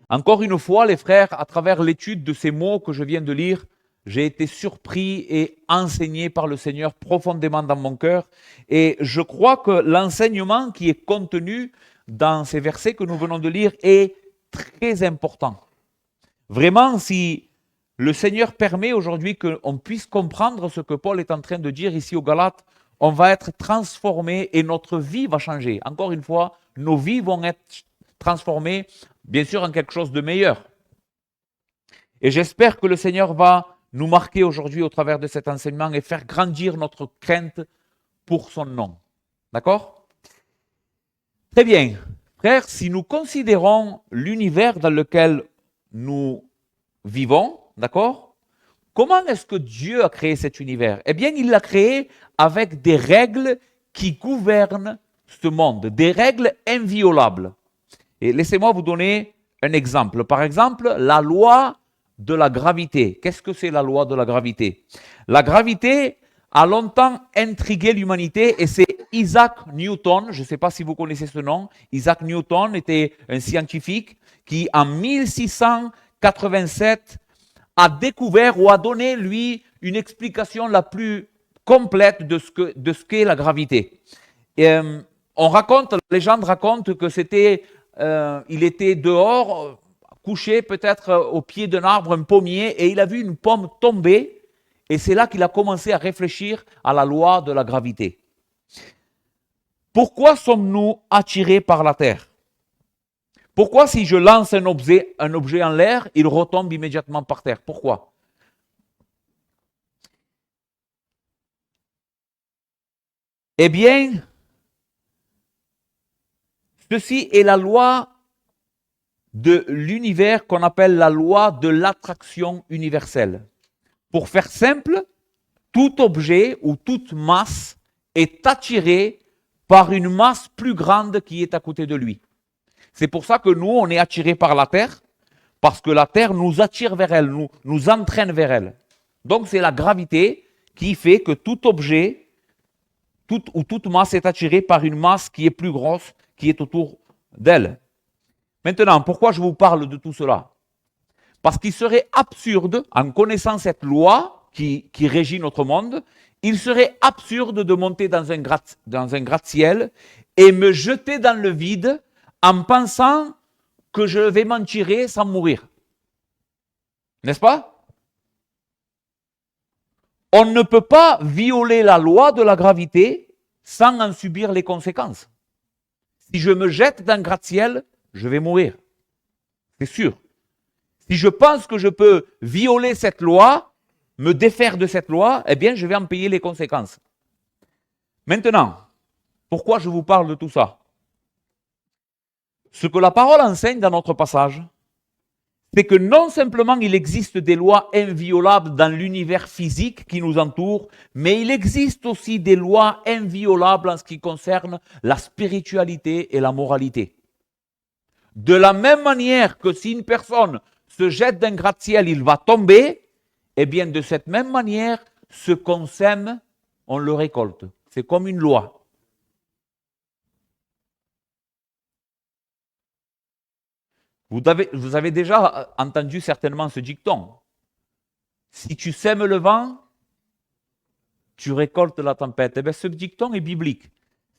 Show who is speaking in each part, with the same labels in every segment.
Speaker 1: Encore une fois, les frères, à travers l'étude de ces mots que je viens de lire, j'ai été surpris et enseigné par le Seigneur profondément dans mon cœur. Et je crois que l'enseignement qui est contenu dans ces versets que nous venons de lire est très important. Vraiment, si le Seigneur permet aujourd'hui qu'on puisse comprendre ce que Paul est en train de dire ici aux Galates, on va être transformé et notre vie va changer. Encore une fois, nos vies vont être transformées, bien sûr, en quelque chose de meilleur. Et j'espère que le Seigneur va nous marquer aujourd'hui au travers de cet enseignement et faire grandir notre crainte pour son nom. D'accord? Très bien. Frères, si nous considérons l'univers dans lequel nous vivons, d'accord? Comment est-ce que Dieu a créé cet univers? Eh bien, il l'a créé avec des règles qui gouvernent ce monde, des règles inviolables. Et laissez-moi vous donner un exemple. Par exemple, la loi de la gravité. Qu'est-ce que c'est la loi de la gravité? La gravité a longtemps intrigué l'humanité et c'est Isaac Newton, je ne sais pas si vous connaissez ce nom, Isaac Newton était un scientifique qui en 1687 a découvert ou a donné, lui, une explication la plus complète de ce qu'est la gravité. Et, la légende raconte que il était dehors, couché peut-être au pied d'un arbre, un pommier, et il a vu une pomme tomber, et c'est là qu'il a commencé à réfléchir à la loi de la gravité. Pourquoi sommes-nous attirés par la terre? Pourquoi si je lance un objet en l'air, il retombe immédiatement par terre? Pourquoi? Eh bien, ceci est la loi de l'univers qu'on appelle la loi de l'attraction universelle. Pour faire simple, tout objet ou toute masse est attiré par une masse plus grande qui est à côté de lui. C'est pour ça que nous, on est attirés par la Terre, parce que la Terre nous attire vers elle, nous entraîne vers elle. Donc c'est la gravité qui fait que tout objet toute masse est attirée par une masse qui est plus grosse, qui est autour d'elle. Maintenant, pourquoi je vous parle de tout cela? Parce qu'il serait absurde, en connaissant cette loi qui régit notre monde, il serait absurde de monter dans un gratte-ciel et me jeter dans le vide en pensant que je vais m'en tirer sans mourir. N'est-ce pas? On ne peut pas violer la loi de la gravité sans en subir les conséquences. Si je me jette dans le gratte-ciel, je vais mourir. C'est sûr. Si je pense que je peux violer cette loi, me défaire de cette loi, eh bien, je vais en payer les conséquences. Maintenant, pourquoi je vous parle de tout ça? Ce que la parole enseigne dans notre passage, c'est que non simplement il existe des lois inviolables dans l'univers physique qui nous entoure, mais il existe aussi des lois inviolables en ce qui concerne la spiritualité et la moralité. De la même manière que si une personne se jette d'un gratte-ciel, il va tomber, eh bien de cette même manière, ce qu'on sème, on le récolte. C'est comme une loi. Vous avez déjà entendu certainement ce dicton. Si tu sèmes le vent, tu récoltes la tempête. Eh bien, ce dicton est biblique.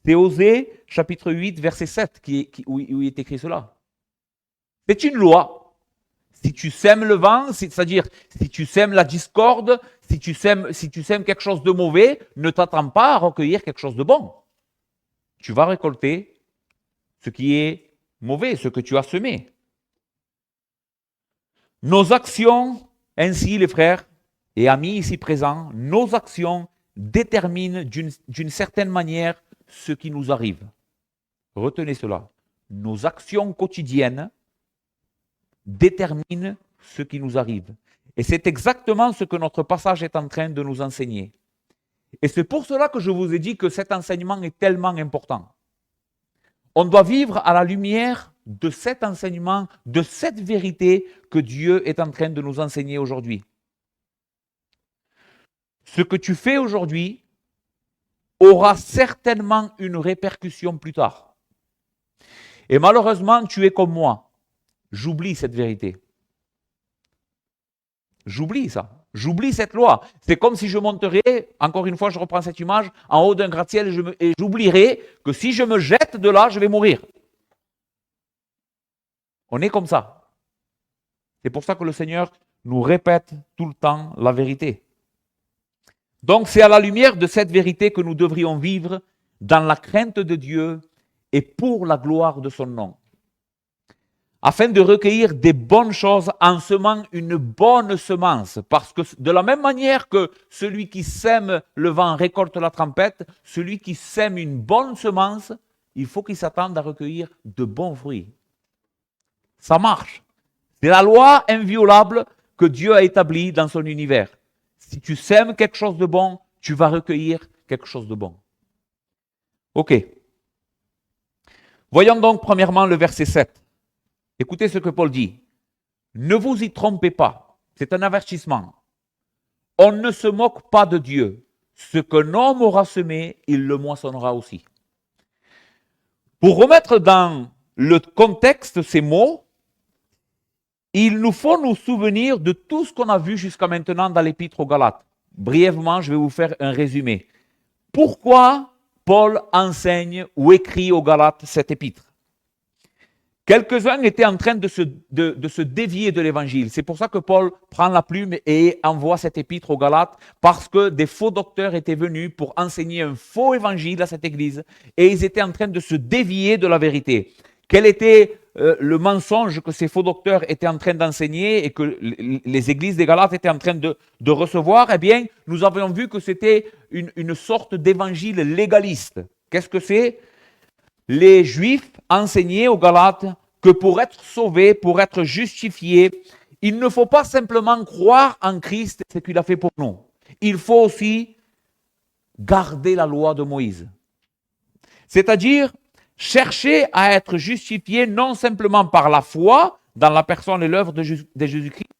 Speaker 1: C'est Osée, chapitre 8, verset 7, où il est écrit cela. C'est une loi. Si tu sèmes le vent, c'est-à-dire si tu sèmes la discorde, si tu sèmes quelque chose de mauvais, ne t'attends pas à recueillir quelque chose de bon. Tu vas récolter ce qui est mauvais, ce que tu as semé. Nos actions, ainsi les frères et amis ici présents, nos actions déterminent d'une certaine manière ce qui nous arrive. Retenez cela. Nos actions quotidiennes déterminent ce qui nous arrive. Et c'est exactement ce que notre passage est en train de nous enseigner. Et c'est pour cela que je vous ai dit que cet enseignement est tellement important. On doit vivre à la lumière de cet enseignement, de cette vérité que Dieu est en train de nous enseigner aujourd'hui. Ce que tu fais aujourd'hui aura certainement une répercussion plus tard. Et malheureusement, tu es comme moi. j'oublie cette vérité. J'oublie ça. J'oublie cette loi. C'est comme si je monterais, encore une fois, je reprends cette image, en haut d'un gratte-ciel et j'oublierais que si je me jette de là, je vais mourir. On est comme ça. C'est pour ça que le Seigneur nous répète tout le temps la vérité. Donc c'est à la lumière de cette vérité que nous devrions vivre dans la crainte de Dieu et pour la gloire de son nom, afin de recueillir des bonnes choses en semant une bonne semence. Parce que de la même manière que celui qui sème le vent récolte la tempête, celui qui sème une bonne semence, il faut qu'il s'attende à recueillir de bons fruits. Ça marche. C'est la loi inviolable que Dieu a établie dans son univers. Si tu sèmes quelque chose de bon, tu vas recueillir quelque chose de bon. Ok. Voyons donc premièrement le verset 7. Écoutez ce que Paul dit. Ne vous y trompez pas. C'est un avertissement. On ne se moque pas de Dieu. Ce qu'un homme aura semé, il le moissonnera aussi. Pour remettre dans le contexte ces mots, il nous faut nous souvenir de tout ce qu'on a vu jusqu'à maintenant dans l'épître aux Galates. Brièvement, je vais vous faire un résumé. Pourquoi Paul enseigne ou écrit aux Galates cet épître? Quelques-uns étaient en train de se dévier de l'évangile. C'est pour ça que Paul prend la plume et envoie cet épître aux Galates, parce que des faux docteurs étaient venus pour enseigner un faux évangile à cette église et ils étaient en train de se dévier de la vérité. Quel était le mensonge que ces faux docteurs étaient en train d'enseigner et que les églises des Galates étaient en train de recevoir? Eh bien, nous avions vu que c'était une sorte d'évangile légaliste. Qu'est-ce que c'est? Les Juifs enseignaient aux Galates que pour être sauvés, pour être justifiés, il ne faut pas simplement croire en Christ et ce qu'il a fait pour nous. Il faut aussi garder la loi de Moïse. C'est-à-dire chercher à être justifié non simplement par la foi dans la personne et l'œuvre de Jésus-Christ,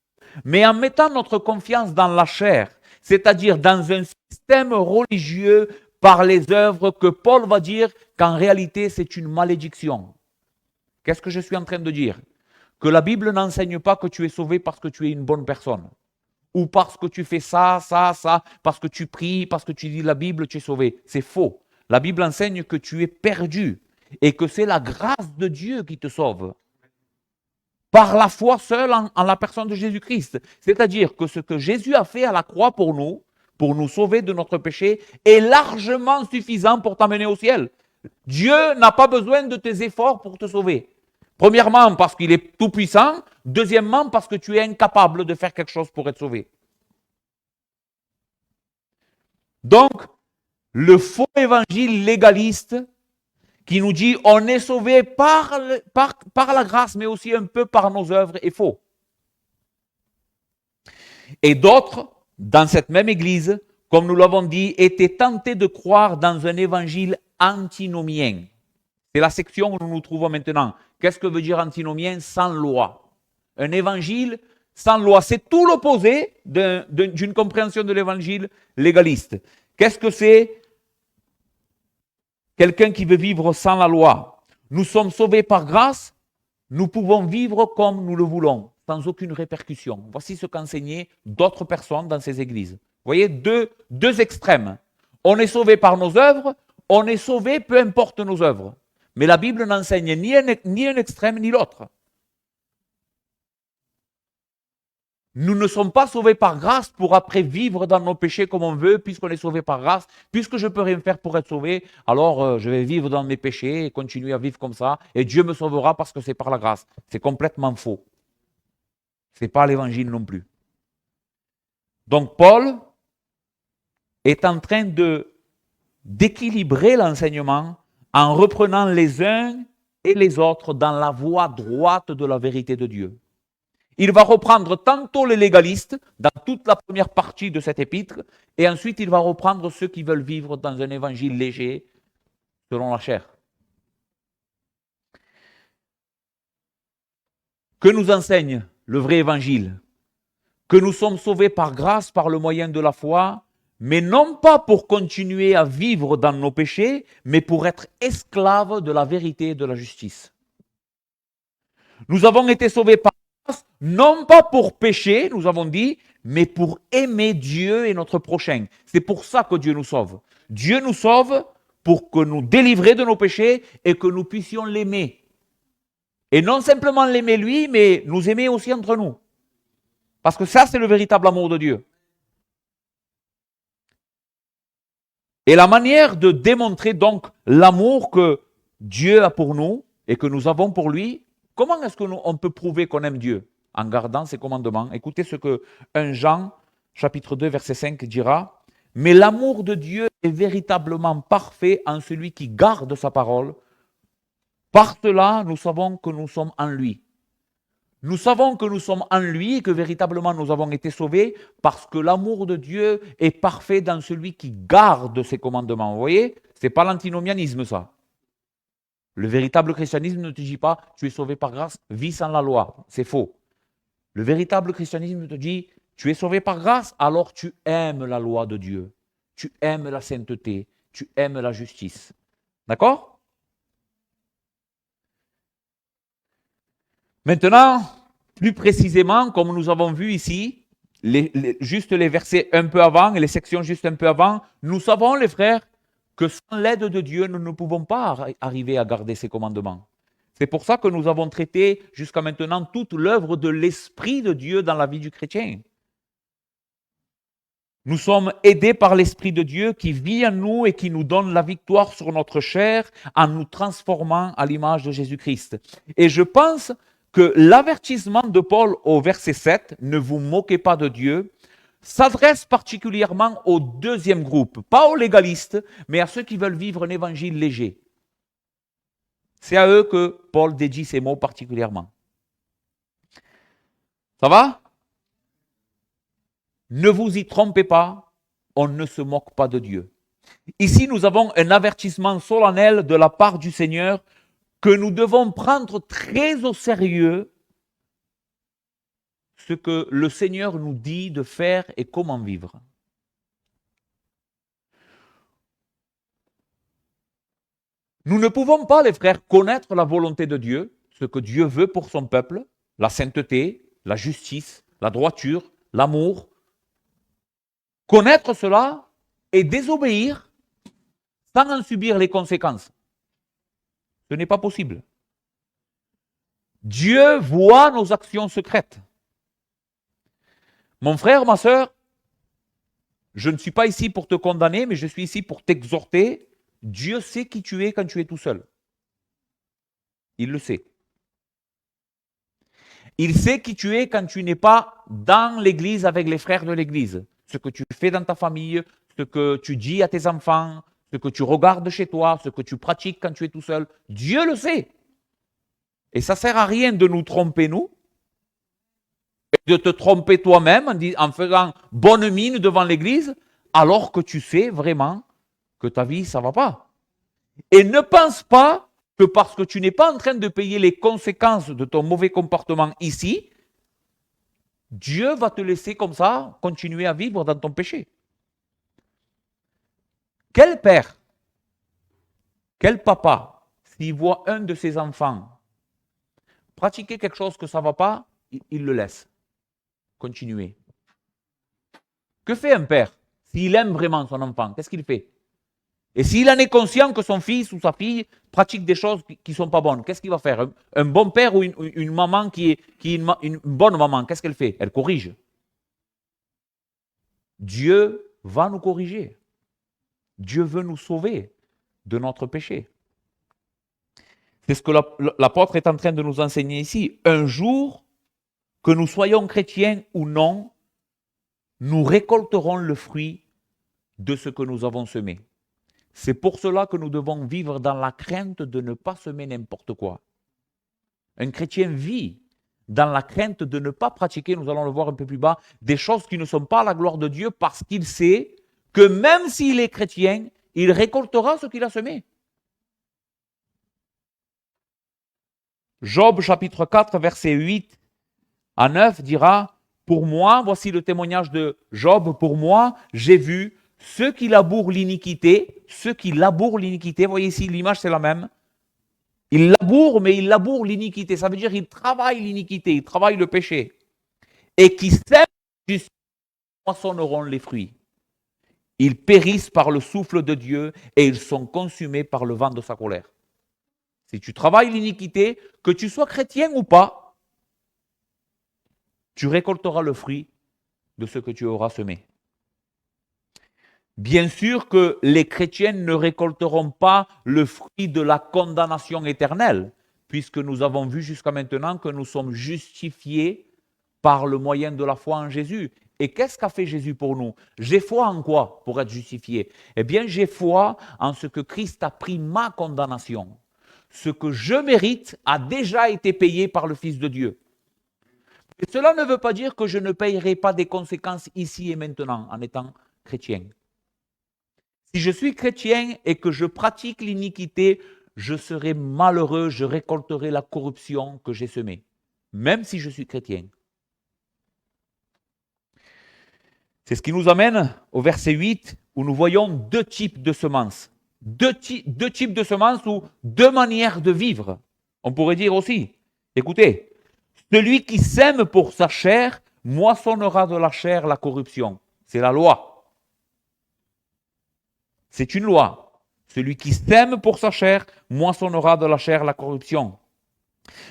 Speaker 1: mais en mettant notre confiance dans la chair, c'est-à-dire dans un système religieux par les œuvres que Paul va dire qu'en réalité c'est une malédiction. Qu'est-ce que je suis en train de dire? Que la Bible n'enseigne pas que tu es sauvé parce que tu es une bonne personne. Ou parce que tu fais ça, parce que tu pries, parce que tu lis la Bible, tu es sauvé. C'est faux. La Bible enseigne que tu es perdu et que c'est la grâce de Dieu qui te sauve. Par la foi seule en la personne de Jésus-Christ. C'est-à-dire que ce que Jésus a fait à la croix pour nous sauver de notre péché, est largement suffisant pour t'amener au ciel. Dieu n'a pas besoin de tes efforts pour te sauver. Premièrement, parce qu'il est tout-puissant. Deuxièmement, parce que tu es incapable de faire quelque chose pour être sauvé. Donc, le faux évangile légaliste qui nous dit on est sauvé par la grâce, mais aussi un peu par nos œuvres, est faux. Et d'autres, dans cette même église, comme nous l'avons dit, étaient tentés de croire dans un évangile antinomien. C'est la section où nous nous trouvons maintenant. Qu'est-ce que veut dire antinomien? Sans loi. Un évangile sans loi, c'est tout l'opposé d'une compréhension de l'évangile légaliste. Qu'est-ce que c'est? Quelqu'un qui veut vivre sans la loi. Nous sommes sauvés par grâce, nous pouvons vivre comme nous le voulons, sans aucune répercussion. Voici ce qu'enseignaient d'autres personnes dans ces églises. Vous voyez, deux extrêmes. On est sauvé par nos œuvres, on est sauvé peu importe nos œuvres. Mais la Bible n'enseigne ni un extrême ni l'autre. Nous ne sommes pas sauvés par grâce pour après vivre dans nos péchés comme on veut, puisqu'on est sauvé par grâce. Puisque je ne peux rien faire pour être sauvé, alors je vais vivre dans mes péchés et continuer à vivre comme ça, et Dieu me sauvera parce que c'est par la grâce. C'est complètement faux. Ce n'est pas l'évangile non plus. Donc Paul est en train d'équilibrer l'enseignement en reprenant les uns et les autres dans la voie droite de la vérité de Dieu. Il va reprendre tantôt les légalistes dans toute la première partie de cet épître, et ensuite il va reprendre ceux qui veulent vivre dans un évangile léger selon la chair. Que nous enseigne le vrai évangile? Que nous sommes sauvés par grâce par le moyen de la foi, mais non pas pour continuer à vivre dans nos péchés, mais pour être esclaves de la vérité et de la justice. Nous avons été sauvés par grâce, non pas pour pécher, nous avons dit, mais pour aimer Dieu et notre prochain. C'est pour ça que Dieu nous sauve. Dieu nous sauve pour que nous délivrer de nos péchés et que nous puissions l'aimer. Et non simplement l'aimer lui, mais nous aimer aussi entre nous. Parce que ça, c'est le véritable amour de Dieu. Et la manière de démontrer donc l'amour que Dieu a pour nous et que nous avons pour lui, comment est-ce qu'on peut prouver qu'on aime Dieu? En gardant ses commandements. Écoutez ce que 1 Jean, chapitre 2, verset 5 dira. Mais l'amour de Dieu est véritablement parfait en celui qui garde sa parole. Par cela, nous savons que nous sommes en lui. Nous savons que nous sommes en lui et que véritablement nous avons été sauvés parce que l'amour de Dieu est parfait dans celui qui garde ses commandements. Vous voyez, ce n'est pas l'antinomianisme ça. Le véritable christianisme ne te dit pas tu es sauvé par grâce, vis sans la loi. C'est faux. Le véritable christianisme te dit tu es sauvé par grâce, alors tu aimes la loi de Dieu. Tu aimes la sainteté, tu aimes la justice. D'accord? Maintenant, plus précisément, comme nous avons vu ici, juste les versets un peu avant et les sections juste un peu avant, nous savons, les frères, que sans l'aide de Dieu, nous ne pouvons pas arriver à garder ses commandements. C'est pour ça que nous avons traité jusqu'à maintenant toute l'œuvre de l'Esprit de Dieu dans la vie du chrétien. Nous sommes aidés par l'Esprit de Dieu qui vit en nous et qui nous donne la victoire sur notre chair en nous transformant à l'image de Jésus-Christ. Et je pense que l'avertissement de Paul au verset 7, ne vous moquez pas de Dieu, s'adresse particulièrement au deuxième groupe, pas aux légalistes, mais à ceux qui veulent vivre un évangile léger. C'est à eux que Paul dédie ces mots particulièrement. Ça va? Ne vous y trompez pas, on ne se moque pas de Dieu. Ici, nous avons un avertissement solennel de la part du Seigneur que nous devons prendre très au sérieux ce que le Seigneur nous dit de faire et comment vivre. Nous ne pouvons pas, les frères, connaître la volonté de Dieu, ce que Dieu veut pour son peuple, la sainteté, la justice, la droiture, l'amour. Connaître cela et désobéir sans en subir les conséquences. Ce n'est pas possible. Dieu voit nos actions secrètes. Mon frère, ma sœur, je ne suis pas ici pour te condamner, mais je suis ici pour t'exhorter. Dieu sait qui tu es quand tu es tout seul. Il le sait. Il sait qui tu es quand tu n'es pas dans l'église avec les frères de l'église. Ce que tu fais dans ta famille, ce que tu dis à tes enfants, ce que tu regardes chez toi, ce que tu pratiques quand tu es tout seul. Dieu le sait. Et ça ne sert à rien de nous tromper, nous, et de te tromper toi-même en faisant bonne mine devant l'église, alors que tu sais vraiment que ta vie, ça ne va pas. Et ne pense pas que parce que tu n'es pas en train de payer les conséquences de ton mauvais comportement ici, Dieu va te laisser comme ça continuer à vivre dans ton péché. Quel père, quel papa, s'il voit un de ses enfants pratiquer quelque chose que ça ne va pas, il le laisse continuer. Que fait un père s'il aime vraiment son enfant? Qu'est-ce qu'il fait? Et s'il en est conscient que son fils ou sa fille pratique des choses qui ne sont pas bonnes, qu'est-ce qu'il va faire? Un bon père ou une maman qui est une bonne maman, qu'est-ce qu'elle fait? Elle corrige. Dieu va nous corriger. Dieu veut nous sauver de notre péché. C'est ce que l'apôtre est en train de nous enseigner ici. Un jour, que nous soyons chrétiens ou non, nous récolterons le fruit de ce que nous avons semé. C'est pour cela que nous devons vivre dans la crainte de ne pas semer n'importe quoi. Un chrétien vit dans la crainte de ne pas pratiquer, nous allons le voir un peu plus bas, des choses qui ne sont pas à la gloire de Dieu parce qu'il sait que même s'il est chrétien, il récoltera ce qu'il a semé. Job chapitre 4, verset 8 à 9 dira « Pour moi, voici le témoignage de Job, pour moi, j'ai vu ceux qui labourent l'iniquité, voyez ici, l'image c'est la même, Il laboure, mais il laboure l'iniquité. Ça veut dire qu'il travaille l'iniquité, il travaille le péché. Et qui sème justice moissonneront les fruits. Ils périssent par le souffle de Dieu et ils sont consumés par le vent de sa colère. Si tu travailles l'iniquité, que tu sois chrétien ou pas, tu récolteras le fruit de ce que tu auras semé. Bien sûr que les chrétiens ne récolteront pas le fruit de la condamnation éternelle, puisque nous avons vu jusqu'à maintenant que nous sommes justifiés par le moyen de la foi en Jésus. Et qu'est-ce qu'a fait Jésus pour nous? J'ai foi en quoi pour être justifié? Eh bien, j'ai foi en ce que Christ a pris ma condamnation. Ce que je mérite a déjà été payé par le Fils de Dieu. Et cela ne veut pas dire que je ne payerai pas des conséquences ici et maintenant en étant chrétien. Si je suis chrétien et que je pratique l'iniquité, je serai malheureux, je récolterai la corruption que j'ai semée, même si je suis chrétien. C'est ce qui nous amène au verset 8, où nous voyons deux types de semences. Deux types de semences ou deux manières de vivre. On pourrait dire aussi, écoutez, celui qui sème pour sa chair moissonnera de la chair la corruption. C'est la loi. C'est une loi. Celui qui sème pour sa chair moissonnera de la chair la corruption.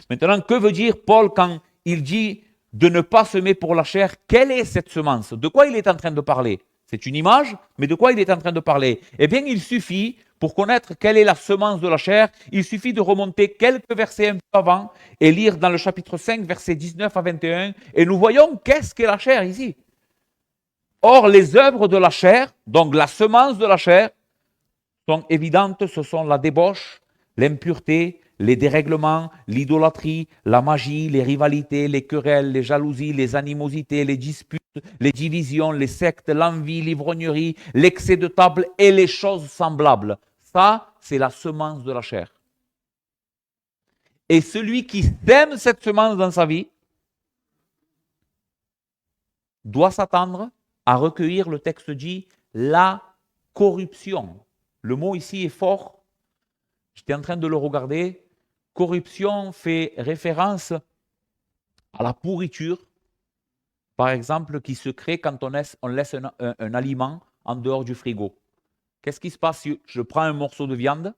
Speaker 1: Maintenant, que veut dire Paul quand il dit de ne pas semer pour la chair? Quelle est cette semence? De quoi il est en train de parler? C'est une image, mais de quoi il est en train de parler? Eh bien, il suffit, pour connaître quelle est la semence de la chair, il suffit de remonter quelques versets un peu avant et lire dans le chapitre 5, versets 19 à 21, et nous voyons qu'est-ce qu'est la chair ici. Or, les œuvres de la chair, donc la semence de la chair, sont évidentes, ce sont la débauche, l'impureté, les dérèglements, l'idolâtrie, la magie, les rivalités, les querelles, les jalousies, les animosités, les disputes, les divisions, les sectes, l'envie, l'ivrognerie, l'excès de table et les choses semblables. Ça, c'est la semence de la chair. Et celui qui sème cette semence dans sa vie doit s'attendre à recueillir, le texte dit, la corruption. Le mot ici est fort. J'étais en train de le regarder. Corruption fait référence à la pourriture, par exemple, qui se crée quand on laisse un aliment en dehors du frigo. Qu'est-ce qui se passe si je prends un morceau de viande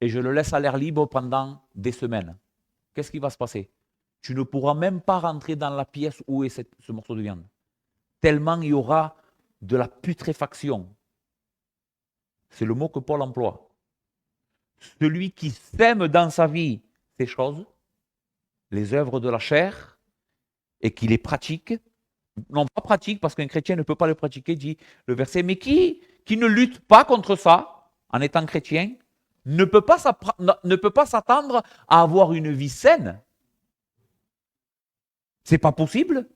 Speaker 1: et je le laisse à l'air libre pendant des semaines? Qu'est-ce qui va se passer? Tu ne pourras même pas rentrer dans la pièce où est ce morceau de viande. Tellement il y aura de la putréfaction. C'est le mot que Paul emploie. Celui qui sème dans sa vie ces choses, les œuvres de la chair, et qui les pratique, non pas pratique, parce qu'un chrétien ne peut pas le pratiquer, dit le verset, mais qui ne lutte pas contre ça, en étant chrétien, ne peut pas s'attendre à avoir une vie saine. C'est pas possible.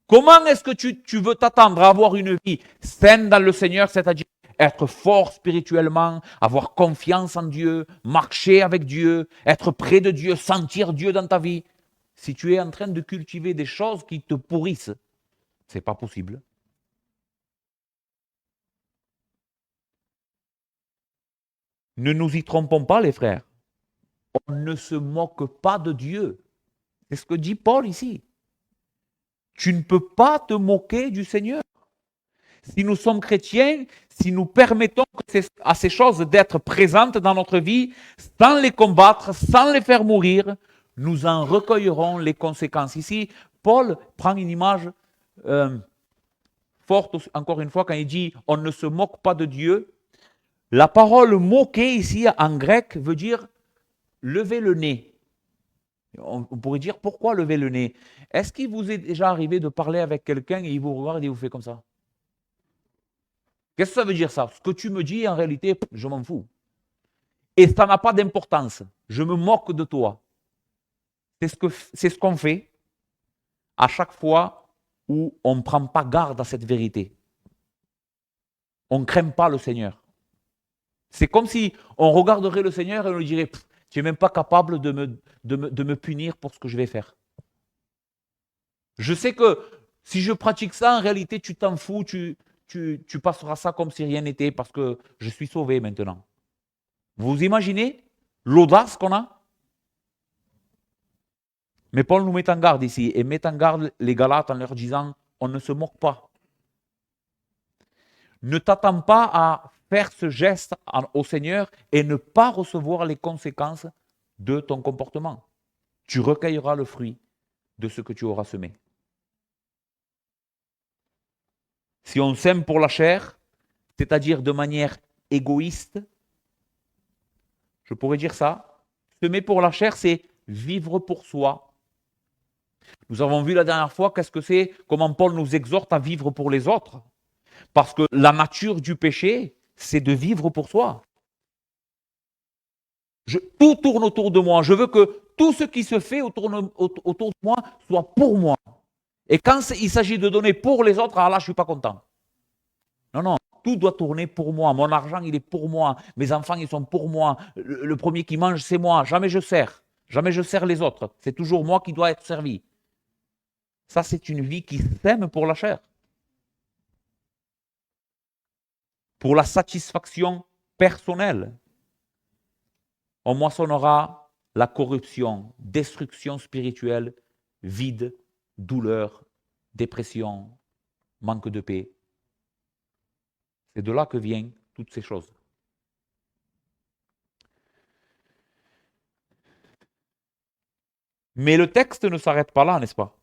Speaker 1: Comment est-ce que tu veux t'attendre à avoir une vie saine dans le Seigneur, c'est-à-dire être fort spirituellement, avoir confiance en Dieu, marcher avec Dieu, être près de Dieu, sentir Dieu dans ta vie, si tu es en train de cultiver des choses qui te pourrissent? C'est pas possible. Ne nous y trompons pas, les frères. On ne se moque pas de Dieu. C'est ce que dit Paul ici. Tu ne peux pas te moquer du Seigneur. Si nous sommes chrétiens, si nous permettons à ces choses d'être présentes dans notre vie, sans les combattre, sans les faire mourir, nous en recueillerons les conséquences. Ici, Paul prend une image forte, encore une fois, quand il dit « on ne se moque pas de Dieu ». La parole « moquer » ici, en grec, veut dire « lever le nez ». On pourrait dire, pourquoi lever le nez? Est-ce qu'il vous est déjà arrivé de parler avec quelqu'un et il vous regarde et il vous fait comme ça? Qu'est-ce que ça veut dire ça? Ce que tu me dis, en réalité, je m'en fous. Et ça n'a pas d'importance. Je me moque de toi. C'est ce qu'on fait à chaque fois où on ne prend pas garde à cette vérité. On ne craint pas le Seigneur. C'est comme si on regarderait le Seigneur et on lui dirait, tu n'es même pas capable de me punir pour ce que je vais faire. Je sais que si je pratique ça, en réalité, tu t'en fous, tu passeras ça comme si rien n'était parce que je suis sauvé maintenant. Vous imaginez l'audace qu'on a? Mais Paul nous met en garde ici, et met en garde les Galates en leur disant, on ne se moque pas. Ne t'attends pas à faire ce geste au Seigneur et ne pas recevoir les conséquences de ton comportement. Tu recueilleras le fruit de ce que tu auras semé. Si on sème pour la chair, c'est-à-dire de manière égoïste, je pourrais dire ça, semer pour la chair, c'est vivre pour soi. Nous avons vu la dernière fois qu'est-ce que c'est, comment Paul nous exhorte à vivre pour les autres. Parce que la nature du péché, c'est de vivre pour soi. Tout tourne autour de moi. Je veux que tout ce qui se fait autour de moi soit pour moi. Et quand il s'agit de donner pour les autres, alors là, je ne suis pas content. Non, non, tout doit tourner pour moi. Mon argent, il est pour moi. Mes enfants, ils sont pour moi. Le premier qui mange, c'est moi. Jamais je sers. Jamais je sers les autres. C'est toujours moi qui dois être servi. Ça, c'est une vie qui sème pour la chair. Pour la satisfaction personnelle. On moissonnera la corruption, destruction spirituelle, vide, douleur, dépression, manque de paix. C'est de là que viennent toutes ces choses. Mais le texte ne s'arrête pas là, n'est-ce pas?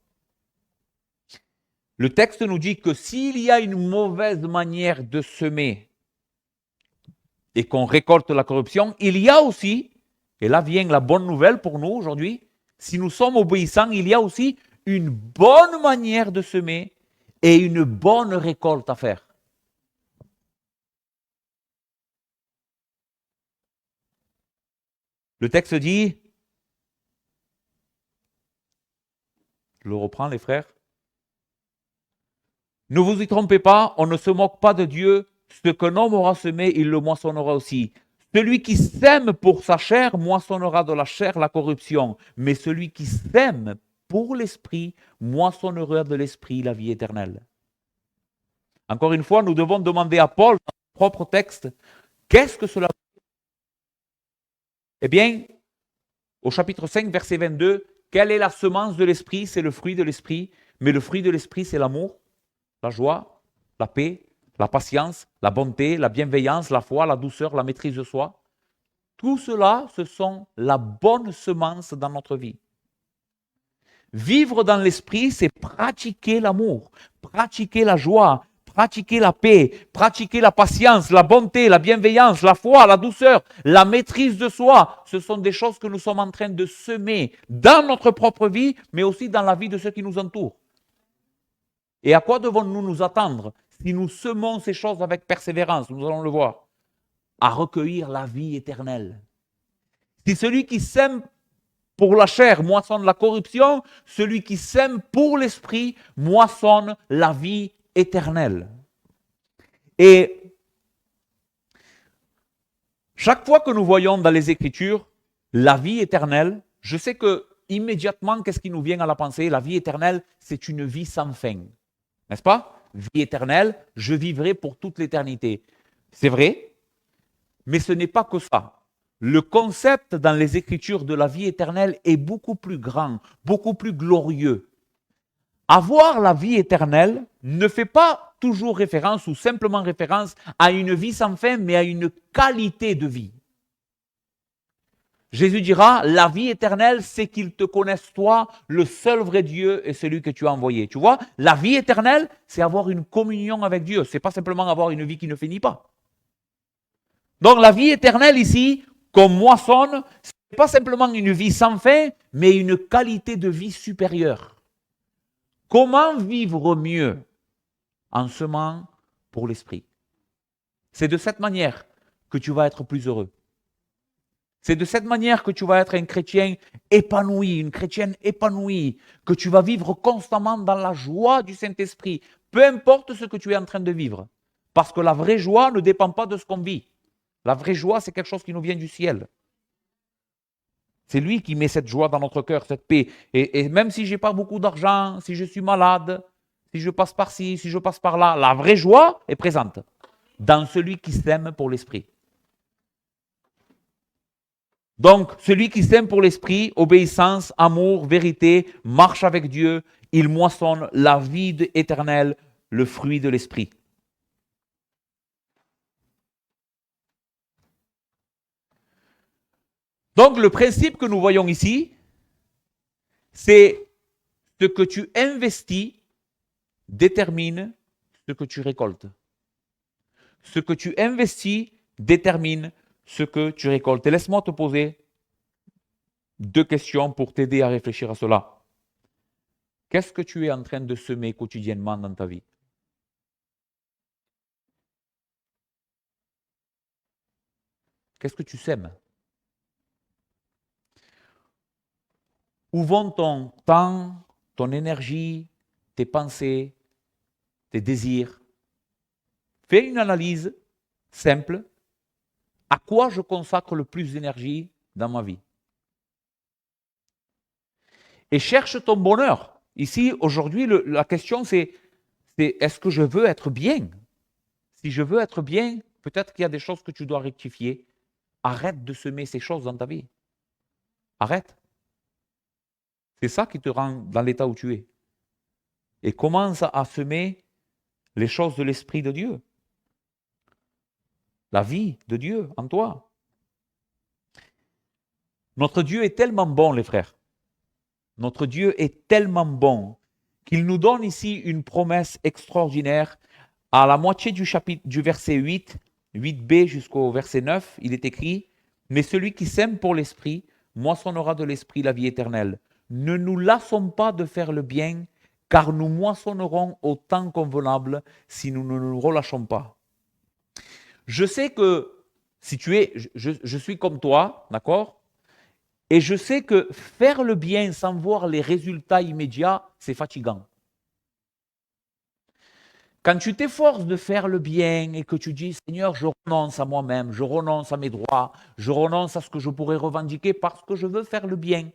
Speaker 1: Le texte nous dit que s'il y a une mauvaise manière de semer et qu'on récolte la corruption, il y a aussi, et là vient la bonne nouvelle pour nous aujourd'hui, si nous sommes obéissants, il y a aussi une bonne manière de semer et une bonne récolte à faire. Le texte dit, je le reprends les frères, ne vous y trompez pas, on ne se moque pas de Dieu, ce qu'un homme aura semé, il le moissonnera aussi. Celui qui sème pour sa chair moissonnera de la chair la corruption, mais celui qui sème pour l'esprit moissonnera de l'esprit la vie éternelle. Encore une fois, nous devons demander à Paul, dans son propre texte, qu'est-ce que cela veut dire? Eh bien, au chapitre 5, verset 22, quelle est la semence de l'esprit? C'est le fruit de l'esprit, mais le fruit de l'esprit, c'est l'amour, la joie, la paix, la patience, la bonté, la bienveillance, la foi, la douceur, la maîtrise de soi. Tout cela, ce sont la bonne semence dans notre vie. Vivre dans l'esprit, c'est pratiquer l'amour, pratiquer la joie, pratiquer la paix, pratiquer la patience, la bonté, la bienveillance, la foi, la douceur, la maîtrise de soi. Ce sont des choses que nous sommes en train de semer dans notre propre vie, mais aussi dans la vie de ceux qui nous entourent. Et à quoi devons-nous nous attendre si nous semons ces choses avec persévérance? Nous allons le voir. À recueillir la vie éternelle. Si celui qui sème pour la chair moissonne la corruption, celui qui sème pour l'esprit moissonne la vie éternelle. Et chaque fois que nous voyons dans les Écritures la vie éternelle, je sais que immédiatement, qu'est-ce qui nous vient à la pensée? La vie éternelle, c'est une vie sans fin. N'est-ce pas? Vie éternelle, je vivrai pour toute l'éternité. C'est vrai, mais ce n'est pas que ça. Le concept dans les Écritures de la vie éternelle est beaucoup plus grand, beaucoup plus glorieux. Avoir la vie éternelle ne fait pas toujours référence ou simplement référence à une vie sans fin, mais à une qualité de vie. Jésus dira, la vie éternelle, c'est qu'ils te connaissent toi, le seul vrai Dieu et celui que tu as envoyé. Tu vois, la vie éternelle, c'est avoir une communion avec Dieu. Ce n'est pas simplement avoir une vie qui ne finit pas. Donc la vie éternelle ici, qu'on moissonne, ce n'est pas simplement une vie sans fin, mais une qualité de vie supérieure. Comment vivre mieux? En semant pour l'esprit. C'est de cette manière que tu vas être plus heureux. C'est de cette manière que tu vas être un chrétien épanoui, une chrétienne épanouie, que tu vas vivre constamment dans la joie du Saint-Esprit, peu importe ce que tu es en train de vivre. Parce que la vraie joie ne dépend pas de ce qu'on vit. La vraie joie, c'est quelque chose qui nous vient du ciel. C'est lui qui met cette joie dans notre cœur, cette paix. Et même si je n'ai pas beaucoup d'argent, si je suis malade, si je passe par-ci, si je passe par-là, la vraie joie est présente dans celui qui s'aime pour l'esprit. Donc, celui qui sème pour l'esprit, obéissance, amour, vérité, marche avec Dieu, il moissonne la vie éternelle, le fruit de l'esprit. Donc, le principe que nous voyons ici, c'est ce que tu investis détermine ce que tu récoltes. Ce que tu investis détermine ce que tu récoltes. Et laisse-moi te poser 2 questions pour t'aider à réfléchir à cela. Qu'est-ce que tu es en train de semer quotidiennement dans ta vie? Qu'est-ce que tu sèmes? Où vont ton temps, ton énergie, tes pensées, tes désirs? Fais une analyse simple. À quoi je consacre le plus d'énergie dans ma vie? Et cherche ton bonheur. Ici, aujourd'hui, la question, c'est est-ce que je veux être bien? Si je veux être bien, peut-être qu'il y a des choses que tu dois rectifier. Arrête de semer ces choses dans ta vie. Arrête. C'est ça qui te rend dans l'état où tu es. Et commence à semer les choses de l'Esprit de Dieu. La vie de Dieu en toi. Notre Dieu est tellement bon, les frères. Notre Dieu est tellement bon qu'il nous donne ici une promesse extraordinaire. À la moitié du chapitre, du verset 8, 8b jusqu'au verset 9, il est écrit « Mais celui qui sème pour l'Esprit, moissonnera de l'Esprit la vie éternelle. Ne nous lassons pas de faire le bien, car nous moissonnerons au temps convenable si nous ne nous relâchons pas. » Je sais que si tu es, je suis comme toi, d'accord? Et je sais que faire le bien sans voir les résultats immédiats, c'est fatigant. Quand tu t'efforces de faire le bien et que tu dis « Seigneur, je renonce à moi-même, je renonce à mes droits, je renonce à ce que je pourrais revendiquer parce que je veux faire le bien. »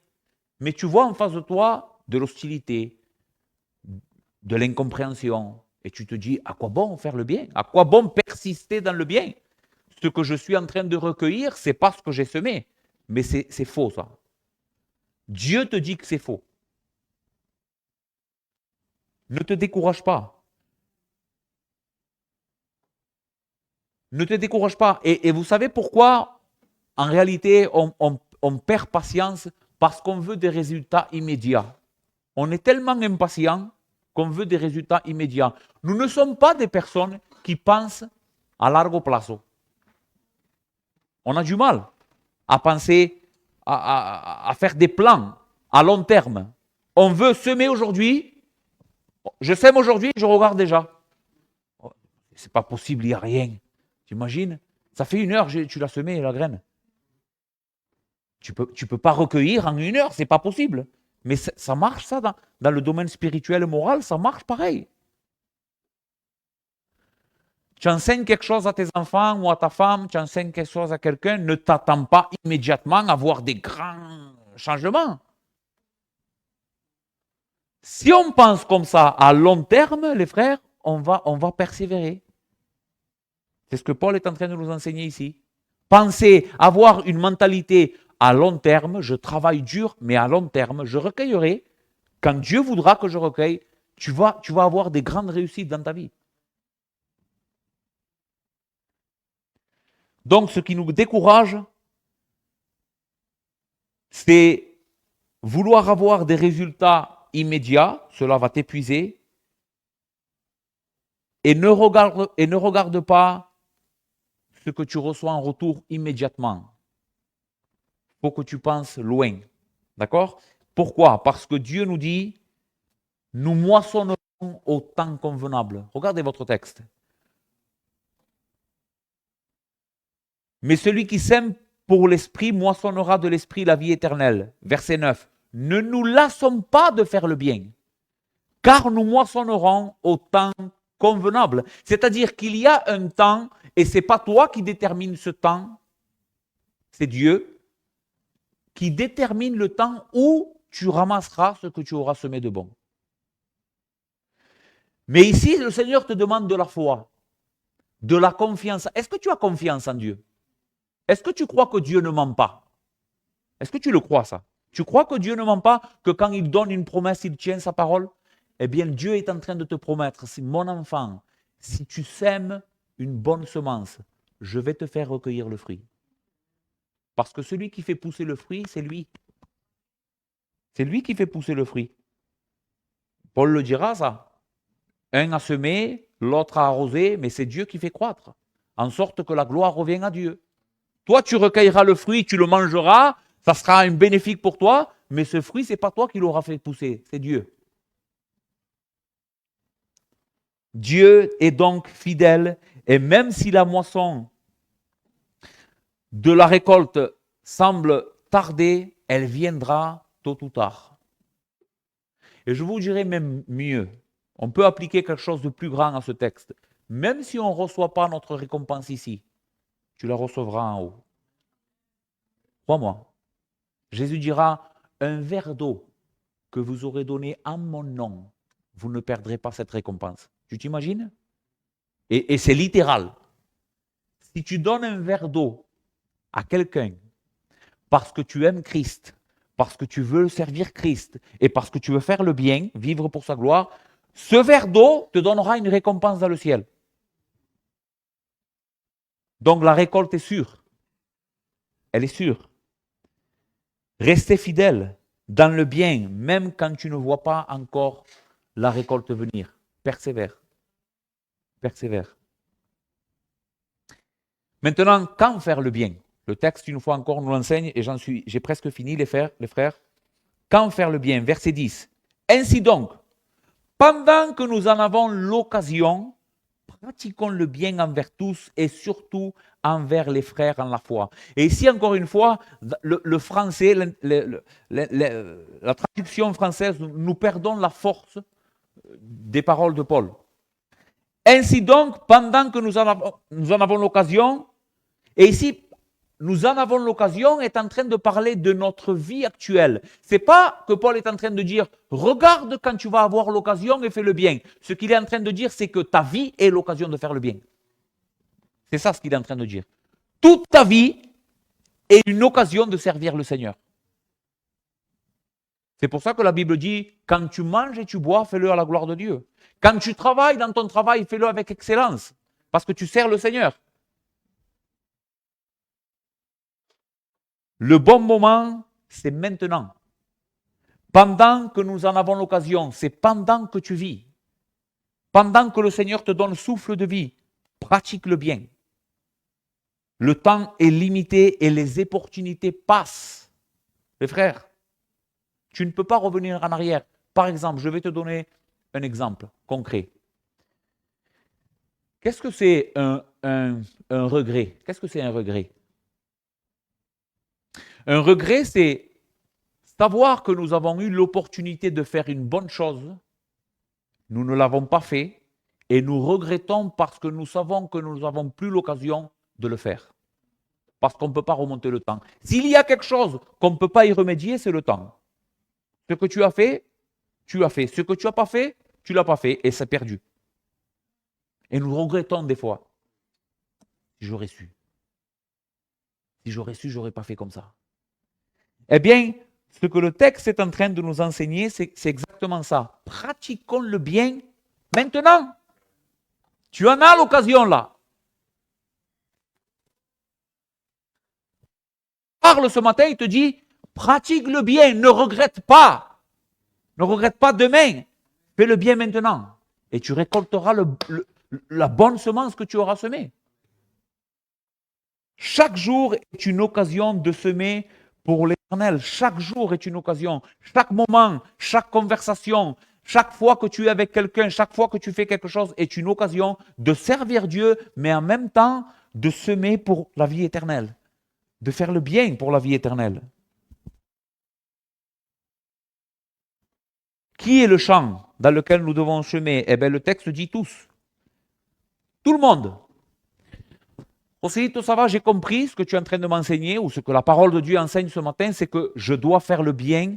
Speaker 1: Mais tu vois en face de toi de l'hostilité, de l'incompréhension. Et tu te dis « À quoi bon faire le bien? À quoi bon persister dans le bien? Ce que je suis en train de recueillir, c'est pas ce que j'ai semé. » Mais c'est faux ça. Dieu te dit que c'est faux. Ne te décourage pas. Ne te décourage pas. Et vous savez pourquoi, en réalité, on perd patience? Parce qu'on veut des résultats immédiats. On est tellement impatient qu'on veut des résultats immédiats. Nous ne sommes pas des personnes qui pensent à largo plazo. On a du mal à penser, à faire des plans à long terme. On veut semer aujourd'hui. Je sème aujourd'hui, je regarde déjà. C'est pas possible, il n'y a rien. T'imagines? Ça fait 1 heure, tu l'as semé, la graine. Tu peux pas recueillir en 1 heure, c'est pas possible. Mais ça marche, ça, dans le domaine spirituel et moral, ça marche pareil. Tu enseignes quelque chose à tes enfants ou à ta femme, tu enseignes quelque chose à quelqu'un, ne t'attends pas immédiatement à voir des grands changements. Si on pense comme ça à long terme, les frères, on va persévérer. C'est ce que Paul est en train de nous enseigner ici. Pensez avoir une mentalité à long terme, je travaille dur, mais à long terme, je recueillerai. Quand Dieu voudra que je recueille, tu vas avoir des grandes réussites dans ta vie. Donc, ce qui nous décourage, c'est vouloir avoir des résultats immédiats, cela va t'épuiser, et ne regarde pas ce que tu reçois en retour immédiatement. Il faut que tu penses loin. D'accord? Pourquoi? Parce que Dieu nous dit, nous moissonnerons au temps convenable. Regardez votre texte. Mais celui qui sème pour l'esprit moissonnera de l'esprit la vie éternelle. Verset 9. Ne nous lassons pas de faire le bien, car nous moissonnerons au temps convenable. C'est-à-dire qu'il y a un temps, et ce n'est pas toi qui détermine ce temps, c'est Dieu qui détermine le temps où tu ramasseras ce que tu auras semé de bon. Mais ici, le Seigneur te demande de la foi, de la confiance. Est-ce que tu as confiance en Dieu? Est-ce que tu crois que Dieu ne ment pas? Est-ce que tu le crois, ça? Tu crois que Dieu ne ment pas, que quand il donne une promesse, il tient sa parole? Eh bien, Dieu est en train de te promettre, c'est mon enfant, si tu sèmes une bonne semence, je vais te faire recueillir le fruit. Parce que celui qui fait pousser le fruit, c'est lui. C'est lui qui fait pousser le fruit. Paul le dira, ça. Un a semé, l'autre a arrosé, mais c'est Dieu qui fait croître, en sorte que la gloire revienne à Dieu. Toi, tu recueilleras le fruit, tu le mangeras, ça sera un bénéfice pour toi, mais ce fruit, ce n'est pas toi qui l'auras fait pousser, c'est Dieu. Dieu est donc fidèle, et même si la moisson de la récolte semble tarder, elle viendra tôt ou tard. Et je vous dirais même mieux, on peut appliquer quelque chose de plus grand à ce texte. Même si on ne reçoit pas notre récompense ici, tu la recevras en haut. Crois-moi. Jésus dira, un verre d'eau que vous aurez donné en mon nom, vous ne perdrez pas cette récompense. Tu t'imagines? Et c'est littéral. Si tu donnes un verre d'eau à quelqu'un parce que tu aimes Christ, parce que tu veux servir Christ et parce que tu veux faire le bien, vivre pour sa gloire, ce verre d'eau te donnera une récompense dans le ciel. Donc la récolte est sûre. Elle est sûre. Restez fidèle dans le bien, même quand tu ne vois pas encore la récolte venir. Persévère. Persévère. Maintenant, quand faire le bien? Le texte, une fois encore, nous l'enseigne et j'ai presque fini, les frères. Quand faire le bien? Verset 10. Ainsi donc, pendant que nous en avons l'occasion, pratiquons le bien envers tous et surtout envers les frères en la foi. Et ici, encore une fois, le français, la traduction française, nous perdons la force des paroles de Paul. Ainsi donc, pendant que nous en avons l'occasion, et ici, nous en avons l'occasion, est en train de parler de notre vie actuelle. Ce n'est pas que Paul est en train de dire, regarde quand tu vas avoir l'occasion et fais le bien. Ce qu'il est en train de dire, c'est que ta vie est l'occasion de faire le bien. C'est ça ce qu'il est en train de dire. Toute ta vie est une occasion de servir le Seigneur. C'est pour ça que la Bible dit, quand tu manges et tu bois, fais-le à la gloire de Dieu. Quand tu travailles dans ton travail, fais-le avec excellence, parce que tu sers le Seigneur. Le bon moment, c'est maintenant. Pendant que nous en avons l'occasion, c'est pendant que tu vis. Pendant que le Seigneur te donne le souffle de vie, pratique le bien. Le temps est limité et les opportunités passent. Les frères, tu ne peux pas revenir en arrière. Par exemple, je vais te donner un exemple concret. Qu'est-ce que c'est un regret? Qu'est-ce que c'est un regret? Un regret, c'est savoir que nous avons eu l'opportunité de faire une bonne chose, nous ne l'avons pas fait, et nous regrettons parce que nous savons que nous n'avons plus l'occasion de le faire. Parce qu'on ne peut pas remonter le temps. S'il y a quelque chose qu'on ne peut pas y remédier, c'est le temps. Ce que tu as fait, tu l'as fait. Ce que tu n'as pas fait, tu ne l'as pas fait, et c'est perdu. Et nous regrettons des fois. Si j'aurais su. Si j'aurais su, je n'aurais pas fait comme ça. Eh bien, ce que le texte est en train de nous enseigner, c'est exactement ça. Pratiquons le bien maintenant. Tu en as l'occasion là. Parle ce matin, il te dit, pratique le bien, ne regrette pas. Ne regrette pas demain. Fais le bien maintenant. Et tu récolteras la bonne semence que tu auras semée. Chaque jour est une occasion de semer pour l'Éternel. Chaque jour est une occasion. Chaque moment, chaque conversation, chaque fois que tu es avec quelqu'un, chaque fois que tu fais quelque chose est une occasion de servir Dieu, mais en même temps de semer pour la vie éternelle. De faire le bien pour la vie éternelle. Qui est le champ dans lequel nous devons semer? Eh bien, le texte dit tous. Tout le monde. Joséito, ça va, j'ai compris ce que tu es en train de m'enseigner, ou ce que la parole de Dieu enseigne ce matin, c'est que je dois faire le bien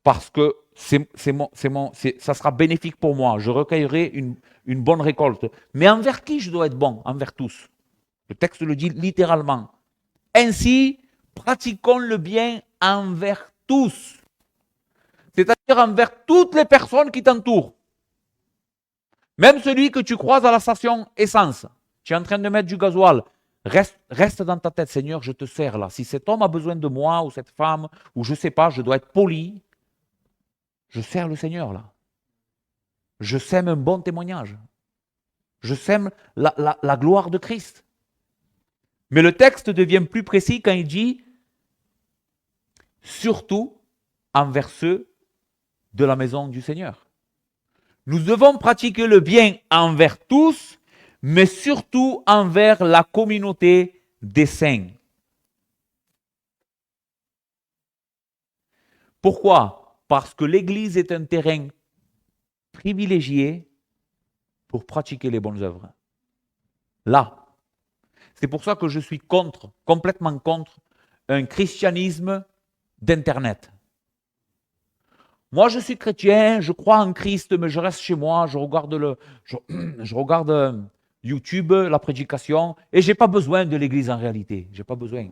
Speaker 1: parce que ça sera bénéfique pour moi. Je recueillerai une bonne récolte. Mais envers qui je dois être bon? Envers tous. Le texte le dit littéralement. Ainsi, pratiquons le bien envers tous. C'est-à-dire envers toutes les personnes qui t'entourent. Même celui que tu croises à la station essence. Tu es en train de mettre du gasoil. Reste dans ta tête, Seigneur, je te sers là. Si cet homme a besoin de moi, ou cette femme, ou je ne sais pas, je dois être poli, je sers le Seigneur là. Je sème un bon témoignage. Je sème la gloire de Christ. Mais le texte devient plus précis quand il dit « surtout envers ceux de la maison du Seigneur ». Nous devons pratiquer le bien envers tous, mais surtout envers la communauté des saints. Pourquoi? Parce que l'Église est un terrain privilégié pour pratiquer les bonnes œuvres. Là. C'est pour ça que je suis complètement contre un christianisme d'Internet. Moi, je suis chrétien, je crois en Christ, mais je reste chez moi, je regarde YouTube, la prédication, et je n'ai pas besoin de l'Église en réalité. J'ai pas besoin.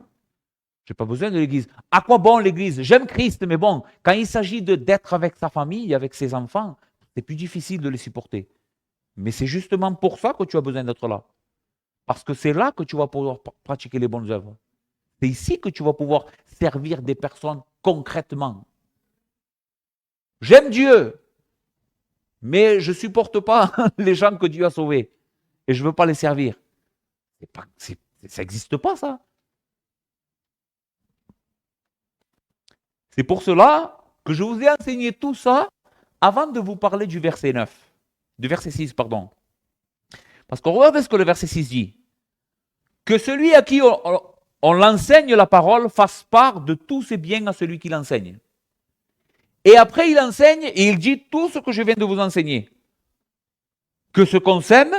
Speaker 1: J'ai pas besoin de l'Église. À quoi bon l'Église? J'aime Christ, mais bon, quand il s'agit d'être avec sa famille, avec ses enfants, c'est plus difficile de les supporter. Mais c'est justement pour ça que tu as besoin d'être là. Parce que c'est là que tu vas pouvoir pratiquer les bonnes œuvres. C'est ici que tu vas pouvoir servir des personnes concrètement. J'aime Dieu, mais je ne supporte pas les gens que Dieu a sauvés. Et je ne veux pas les servir. Ça n'existe pas, ça. C'est pour cela que je vous ai enseigné tout ça avant de vous parler du verset 9. Du verset 6, pardon. Parce qu'on regarde ce que le verset 6 dit. Que celui à qui on l'enseigne la parole fasse part de tous ses biens à celui qui l'enseigne. Et après, il enseigne et il dit tout ce que je viens de vous enseigner. Que ce qu'on sème,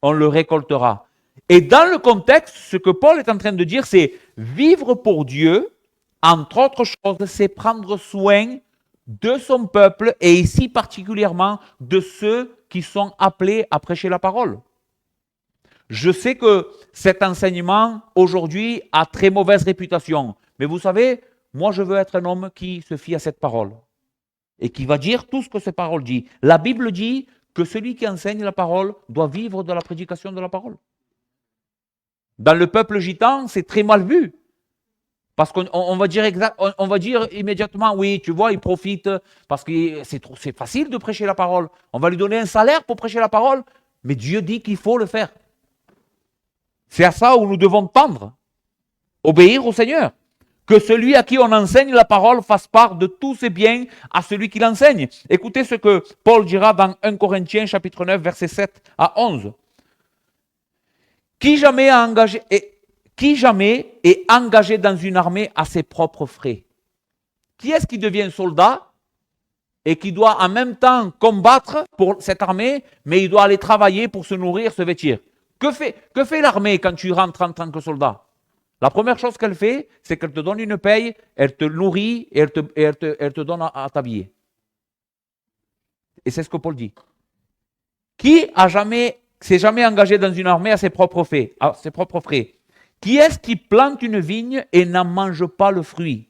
Speaker 1: on le récoltera. Et dans le contexte, ce que Paul est en train de dire, c'est vivre pour Dieu, entre autres choses, c'est prendre soin de son peuple et ici particulièrement de ceux qui sont appelés à prêcher la parole. Je sais que cet enseignement, aujourd'hui, a très mauvaise réputation. Mais vous savez, moi, je veux être un homme qui se fie à cette parole et qui va dire tout ce que cette parole dit. La Bible dit que celui qui enseigne la parole doit vivre de la prédication de la parole. Dans le peuple gitan, c'est très mal vu. Parce qu'on va dire immédiatement, oui, tu vois, il profite parce que c'est facile de prêcher la parole. On va lui donner un salaire pour prêcher la parole, mais Dieu dit qu'il faut le faire. C'est à ça où nous devons tendre, obéir au Seigneur. Que celui à qui on enseigne la parole fasse part de tous ses biens à celui qui l'enseigne. Écoutez ce que Paul dira dans 1 Corinthiens chapitre 9, versets 7 à 11. Qui jamais est engagé dans une armée à ses propres frais? Qui est-ce qui devient soldat et qui doit en même temps combattre pour cette armée, mais il doit aller travailler pour se nourrir, se vêtir? Que fait l'armée quand tu rentres en tant que soldat? La première chose qu'elle fait, c'est qu'elle te donne une paye, elle te nourrit et elle te donne à t'habiller. Et c'est ce que Paul dit. Qui s'est jamais engagé dans une armée à ses propres frais? Qui est-ce qui plante une vigne et n'en mange pas le fruit?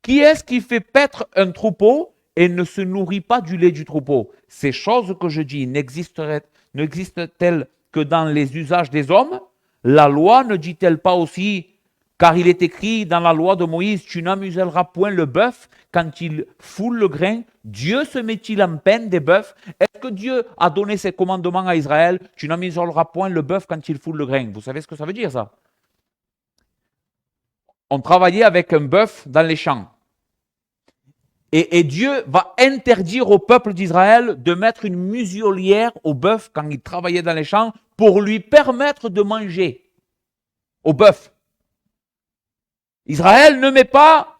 Speaker 1: Qui est-ce qui fait paître un troupeau et ne se nourrit pas du lait du troupeau? Ces choses que je dis n'existent-elles que dans les usages des hommes? La loi ne dit-elle pas aussi, car il est écrit dans la loi de Moïse, tu n'amuseras point le bœuf quand il foule le grain? Dieu se met-il en peine des bœufs? Est-ce que Dieu a donné ses commandements à Israël? Tu n'amuseras point le bœuf quand il foule le grain. Vous savez ce que ça veut dire, ça? On travaillait avec un bœuf dans les champs. Et Dieu va interdire au peuple d'Israël de mettre une muselière au bœuf quand il travaillait dans les champs pour lui permettre de manger au bœuf. Israël ne met pas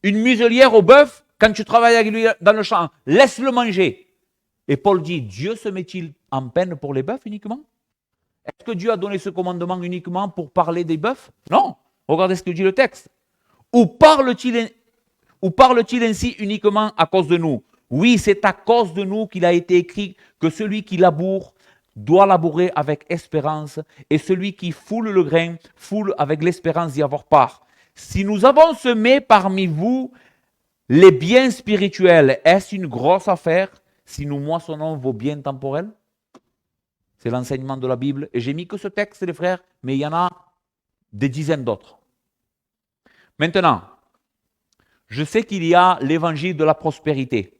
Speaker 1: une muselière au bœuf quand tu travailles avec lui dans le champ. Laisse-le manger. Et Paul dit, Dieu se met-il en peine pour les bœufs uniquement? Est-ce que Dieu a donné ce commandement uniquement pour parler des bœufs? Non. Regardez ce que dit le texte. Ou parle-t-il ainsi uniquement à cause de nous? Oui, c'est à cause de nous qu'il a été écrit que celui qui laboure doit labourer avec espérance, et celui qui foule le grain foule avec l'espérance d'y avoir part. Si nous avons semé parmi vous les biens spirituels, est-ce une grosse affaire si nous moissonnons vos biens temporels? C'est l'enseignement de la Bible. Et j'ai mis que ce texte, les frères, mais il y en a des dizaines d'autres. Maintenant, je sais qu'il y a l'évangile de la prospérité.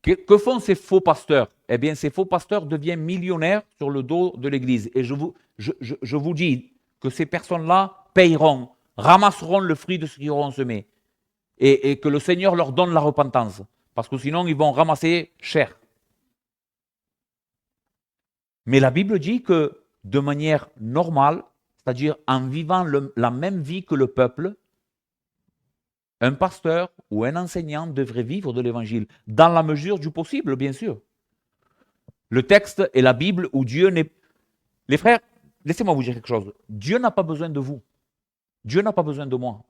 Speaker 1: Que font ces faux pasteurs? Eh bien, ces faux pasteurs deviennent millionnaires sur le dos de l'Église. Et je vous dis que ces personnes-là paieront, ramasseront le fruit de ce qu'ils auront semé. Et que le Seigneur leur donne la repentance. Parce que sinon, ils vont ramasser cher. Mais la Bible dit que de manière normale, c'est-à-dire en vivant la même vie que le peuple, un pasteur ou un enseignant devrait vivre de l'évangile, dans la mesure du possible, bien sûr. Le texte est la Bible où Dieu n'est... Les frères, laissez-moi vous dire quelque chose. Dieu n'a pas besoin de vous. Dieu n'a pas besoin de moi.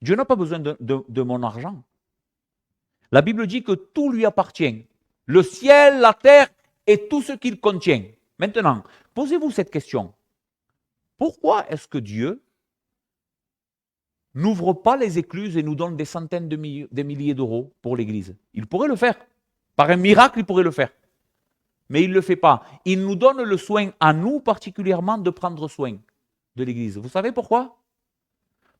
Speaker 1: Dieu n'a pas besoin de mon argent. La Bible dit que tout lui appartient. Le ciel, la terre et tout ce qu'il contient. Maintenant, posez-vous cette question. Pourquoi est-ce que Dieu n'ouvre pas les écluses et nous donne des centaines de milliers d'euros pour l'Église? Il pourrait le faire. Par un miracle, il pourrait le faire. Mais il ne le fait pas. Il nous donne le soin, à nous particulièrement, de prendre soin de l'Église. Vous savez pourquoi?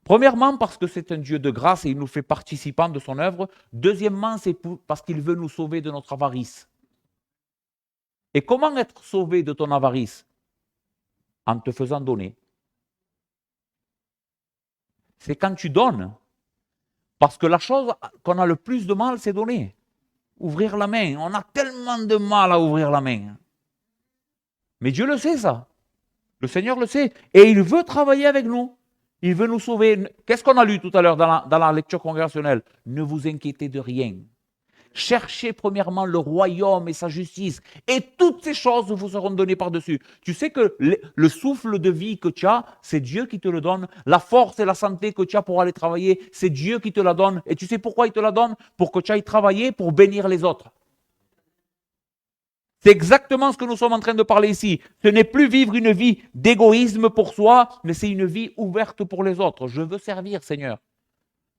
Speaker 1: Premièrement, parce que c'est un Dieu de grâce et il nous fait participants de son œuvre. Deuxièmement, c'est parce qu'il veut nous sauver de notre avarice. Et comment être sauvé de ton avarice? En te faisant donner. C'est quand tu donnes. Parce que la chose qu'on a le plus de mal, c'est donner. Ouvrir la main. On a tellement de mal à ouvrir la main. Mais Dieu le sait, ça. Le Seigneur le sait. Et il veut travailler avec nous. Il veut nous sauver. Qu'est-ce qu'on a lu tout à l'heure dans la lecture congrégationnelle? Ne vous inquiétez de rien. Cherchez premièrement le royaume et sa justice. Et toutes ces choses vous seront données par-dessus. Tu sais que le souffle de vie que tu as, c'est Dieu qui te le donne. La force et la santé que tu as pour aller travailler, c'est Dieu qui te la donne. Et tu sais pourquoi il te la donne? Pour que tu ailles travailler, pour bénir les autres. C'est exactement ce que nous sommes en train de parler ici. Ce n'est plus vivre une vie d'égoïsme pour soi, mais c'est une vie ouverte pour les autres. Je veux servir, Seigneur.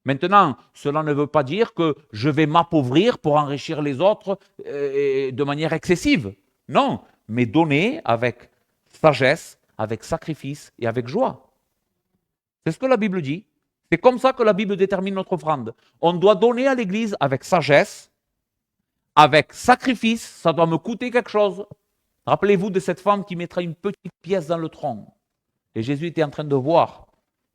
Speaker 1: Maintenant, cela ne veut pas dire que je vais m'appauvrir pour enrichir les autres de manière excessive. Non, mais donner avec sagesse, avec sacrifice et avec joie. C'est ce que la Bible dit. C'est comme ça que la Bible détermine notre offrande. On doit donner à l'Église avec sagesse, avec sacrifice, ça doit me coûter quelque chose. Rappelez-vous de cette femme qui mettra une petite pièce dans le tronc. Et Jésus était en train de voir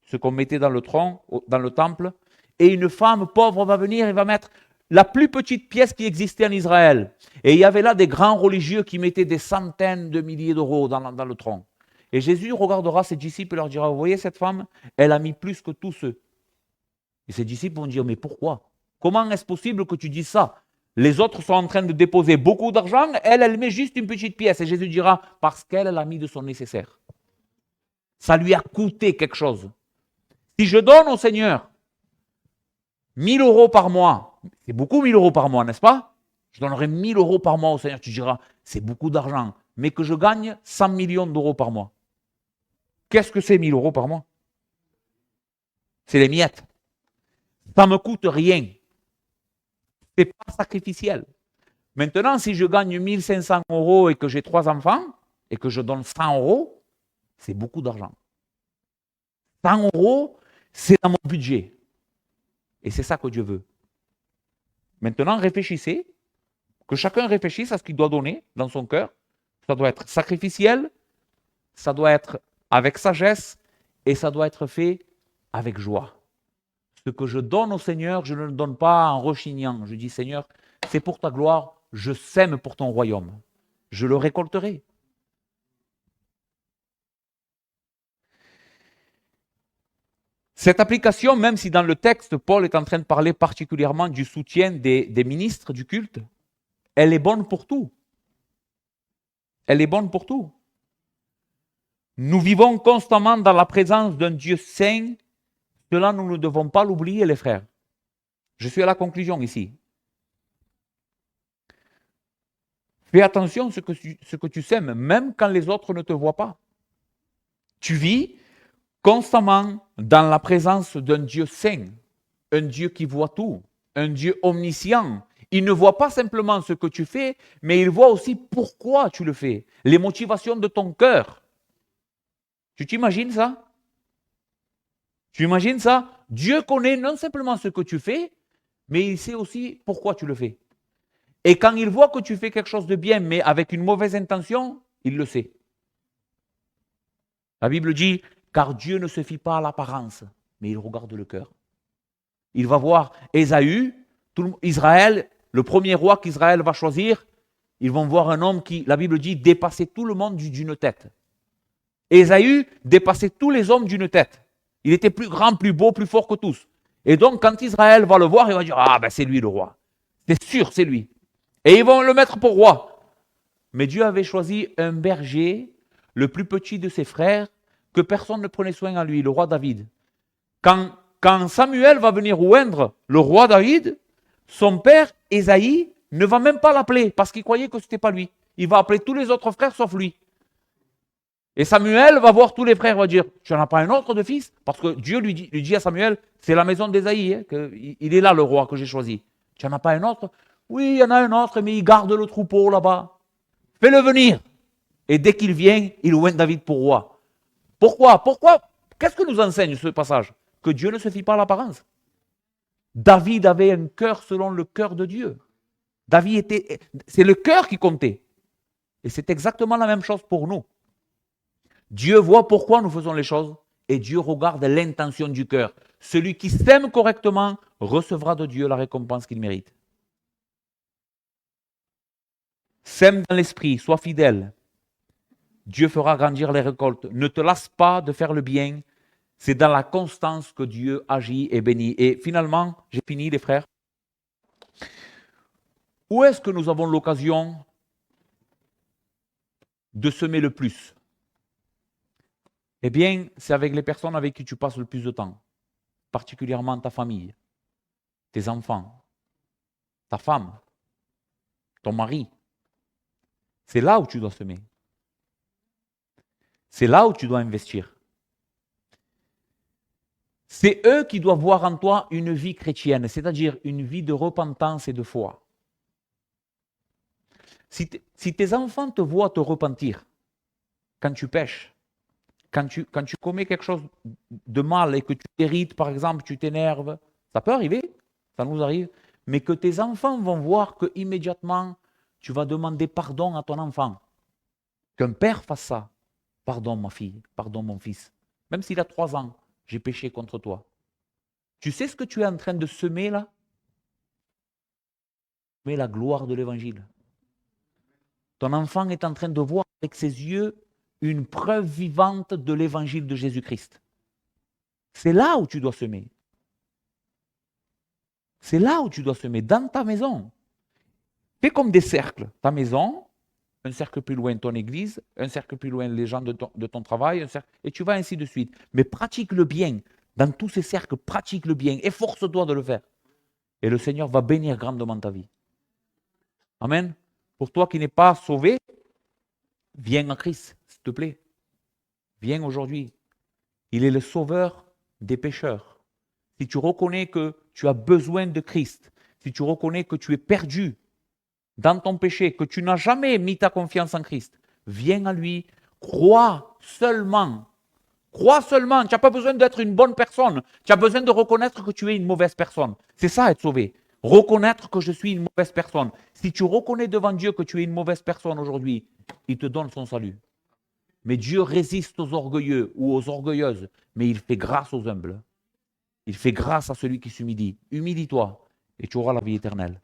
Speaker 1: ce qu'on mettait dans le tronc, dans le temple. Et une femme pauvre va venir et va mettre la plus petite pièce qui existait en Israël. Et il y avait là des grands religieux qui mettaient des centaines de milliers d'euros dans le tronc. Et Jésus regardera ses disciples et leur dira, vous voyez cette femme, elle a mis plus que tous ceux. Et ses disciples vont dire, mais pourquoi? Comment est-ce possible que tu dises ça? Les autres sont en train de déposer beaucoup d'argent, elle met juste une petite pièce. Et Jésus dira, parce qu'elle a mis de son nécessaire. Ça lui a coûté quelque chose. Si je donne au Seigneur 1000 euros par mois, c'est beaucoup 1000 euros par mois, n'est-ce pas? Je donnerai 1000 euros par mois au Seigneur, tu diras, c'est beaucoup d'argent. Mais que je gagne 100 millions d'euros par mois. Qu'est-ce que c'est 1000 euros par mois? C'est les miettes. Ça ne me coûte rien. Ce n'est pas sacrificiel. Maintenant, si je gagne 1500 euros et que j'ai 3 enfants, et que je donne 100 euros, c'est beaucoup d'argent. 100 euros, c'est dans mon budget. Et c'est ça que Dieu veut. Maintenant, réfléchissez, que chacun réfléchisse à ce qu'il doit donner dans son cœur. Ça doit être sacrificiel, ça doit être avec sagesse, et ça doit être fait avec joie. Ce que je donne au Seigneur, je ne le donne pas en rechignant. Je dis, Seigneur, c'est pour ta gloire, je sème pour ton royaume. Je le récolterai. Cette application, même si dans le texte, Paul est en train de parler particulièrement du soutien des ministres du culte, elle est bonne pour tout. Elle est bonne pour tout. Nous vivons constamment dans la présence d'un Dieu saint. Cela, nous ne devons pas l'oublier, les frères. Je suis à la conclusion ici. Fais attention à ce que tu sèmes, même quand les autres ne te voient pas. Tu vis constamment dans la présence d'un Dieu saint, un Dieu qui voit tout, un Dieu omniscient. Il ne voit pas simplement ce que tu fais, mais il voit aussi pourquoi tu le fais, les motivations de ton cœur. Tu t'imagines ça? Tu imagines ça? Dieu connaît non simplement ce que tu fais, mais il sait aussi pourquoi tu le fais. Et quand il voit que tu fais quelque chose de bien, mais avec une mauvaise intention, il le sait. La Bible dit, car Dieu ne se fie pas à l'apparence, mais il regarde le cœur. Il va voir Ésaü, Israël, le premier roi qu'Israël va choisir, ils vont voir un homme qui, la Bible dit, dépassait tout le monde d'une tête. Ésaü dépassait tous les hommes d'une tête. Il était plus grand, plus beau, plus fort que tous. Et donc, quand Israël va le voir, il va dire, ah ben c'est lui le roi. C'est sûr, c'est lui. Et ils vont le mettre pour roi. Mais Dieu avait choisi un berger, le plus petit de ses frères, que personne ne prenait soin à lui, le roi David. Quand Samuel va venir oindre le roi David, son père, Ésaïe, ne va même pas l'appeler, parce qu'il croyait que ce n'était pas lui. Il va appeler tous les autres frères sauf lui. Et Samuel va voir tous les frères, va dire, tu n'en as pas un autre de fils? Parce que Dieu lui dit à Samuel, c'est la maison d'Ésaïe, hein, il est là le roi que j'ai choisi. Tu n'en as pas un autre? Oui, il y en a un autre, mais il garde le troupeau là-bas. Fais-le venir. Et dès qu'il vient, il oint David pour roi. Pourquoi? Qu'est-ce que nous enseigne ce passage? Que Dieu ne se fie pas à l'apparence. David avait un cœur selon le cœur de Dieu. C'est le cœur qui comptait. Et c'est exactement la même chose pour nous. Dieu voit pourquoi nous faisons les choses et Dieu regarde l'intention du cœur. Celui qui s'aime correctement recevra de Dieu la récompense qu'il mérite. Sème dans l'esprit, sois fidèle. Dieu fera grandir les récoltes. Ne te lasse pas de faire le bien. C'est dans la constance que Dieu agit et bénit. Et finalement, j'ai fini les frères. Où est-ce que nous avons l'occasion de semer le plus? Eh bien, c'est avec les personnes avec qui tu passes le plus de temps, particulièrement ta famille, tes enfants, ta femme, ton mari. C'est là où tu dois semer. C'est là où tu dois investir. C'est eux qui doivent voir en toi une vie chrétienne, c'est-à-dire une vie de repentance et de foi. Si tes enfants te voient te repentir quand tu pêches, quand tu commets quelque chose de mal et que tu t'irrites, par exemple, tu t'énerves, ça peut arriver, ça nous arrive, mais que tes enfants vont voir que immédiatement tu vas demander pardon à ton enfant. Qu'un père fasse ça. Pardon ma fille, pardon mon fils. Même s'il a 3 ans, j'ai péché contre toi. Tu sais ce que tu es en train de semer là? Mais la gloire de l'évangile. Ton enfant est en train de voir avec ses yeux une preuve vivante de l'évangile de Jésus-Christ. C'est là où tu dois semer. C'est là où tu dois semer, dans ta maison. Fais comme des cercles. Ta maison, un cercle plus loin ton église, un cercle plus loin les gens de ton travail, et tu vas ainsi de suite. Mais pratique le bien. Dans tous ces cercles, pratique le bien. Efforce-toi de le faire. Et le Seigneur va bénir grandement ta vie. Amen. Pour toi qui n'es pas sauvé, viens à Christ, s'il te plaît. Viens aujourd'hui. Il est le sauveur des pécheurs. Si tu reconnais que tu as besoin de Christ, si tu reconnais que tu es perdu dans ton péché, que tu n'as jamais mis ta confiance en Christ, viens à lui, crois seulement. Crois seulement, tu n'as pas besoin d'être une bonne personne, tu as besoin de reconnaître que tu es une mauvaise personne. C'est ça être sauvé. Reconnaître que je suis une mauvaise personne. Si tu reconnais devant Dieu que tu es une mauvaise personne aujourd'hui, il te donne son salut. Mais Dieu résiste aux orgueilleux ou aux orgueilleuses, mais il fait grâce aux humbles. Il fait grâce à celui qui s'humilie. Humilie-toi et tu auras la vie éternelle.